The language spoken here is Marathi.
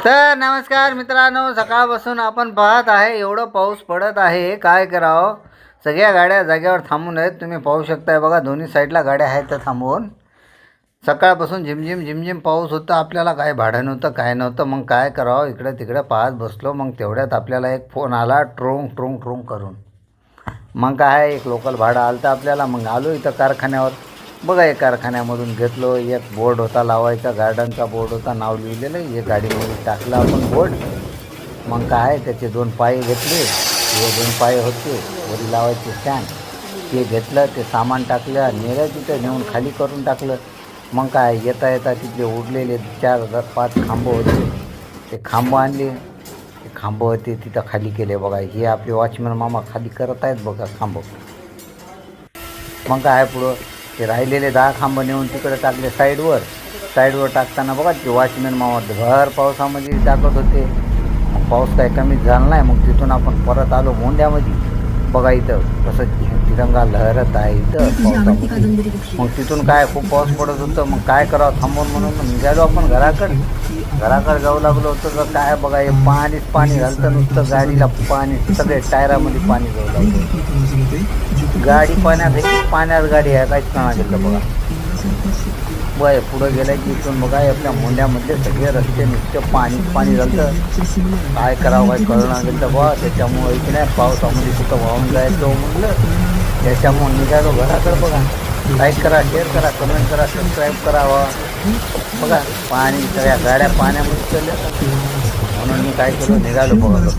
तर नमस्कार मित्रांनो, सकाळपासून आपण पाहत आहे एवढं पाऊस पडत आहे, काय करावं. सगळ्या गाड्या जागेवर थांबून आहेत. तुम्ही पाहू शकताय बघा, दोन्ही साईडला गाड्या आहेत तर थांबवून. सकाळपासून झिमझिम झिमझिम पाऊस होता. आपल्याला काय भाडं नव्हतं, काय नव्हतं. मग काय करावं, इकडे तिकडे पाहत बसलो. मग तेवढ्यात आपल्याला एक फोन आला ट्रोंग ट्रोंग ट्रोंग करून. मग काय एक लोकल भाडं आलं तर आपल्याला. मग आलो इथं कारखान्यावर. बघा, एक कारखान्यामधून घेतलो. एक बोर्ड होता लावायचा, गार्डनचा बोर्ड होता, नाव लिहिलेलं. एक गाडीमध्ये टाकलं आपण बोर्ड. मग काय त्याचे 2 पाय घेतले. हे 2 पाय होते वरी लावायचे स्टँड, ते घेतलं. ते सामान टाकलं, नेलं तिथं नेऊन खाली करून टाकलं. मग काय येता येता तिथले उडलेले 4-5 खांबं होते, ते खांबं आणले. ते खांबं होते तिथं खाली केले. बघा, हे आपले वॉचमॅन मामा खाली करत आहेत बघा खांबं. मग काय पुढं ते राहिलेले 10 खांबं नेऊन तिकडे टाकले साईडवर टाकताना बघा ते वॉचमॅन मामा भर पावसामध्ये टाकत होते. मग पाऊस काही कमीच झाला नाही. मग तिथून आपण परत आलो मोंड्यामध्ये. बघा इथं कसं तिरंगा लहरत आहे इथं पावसामध्ये. मग तिथून काय खूप पाऊस पडत होतं. मग काय करावं थांबून म्हणून निघालो आपण घराकडे जाऊ लागलो होतं. तर काय बघा, हे पाणीच पाणी झालं नुसतं. गाडीला पाणी, सगळे टायरामध्ये पाणी जाऊ लागलं. गाडी पाण्यात गाडी आहे, काहीच कामा गेलं बघा. बय पुढं गेलं की इथून बघा आपल्या मोंड्यामधले सगळे रस्ते नुसतं पाणी झालं. काय करावं काय कळणार गेलं बा. त्याच्यामुळं इथे नाही पावसामध्ये कुठं वाहून जायचं म्हणलं. त्याच्यामुळं निघालो घराकडं. बघा, लाईक करा, शेअर करा, कमेंट करा, सबस्क्राईब करावा. बघा पाणी, सगळ्या गाड्या पाण्यामध्ये चालल्या. म्हणून मी काय केलं, निघालो बघा.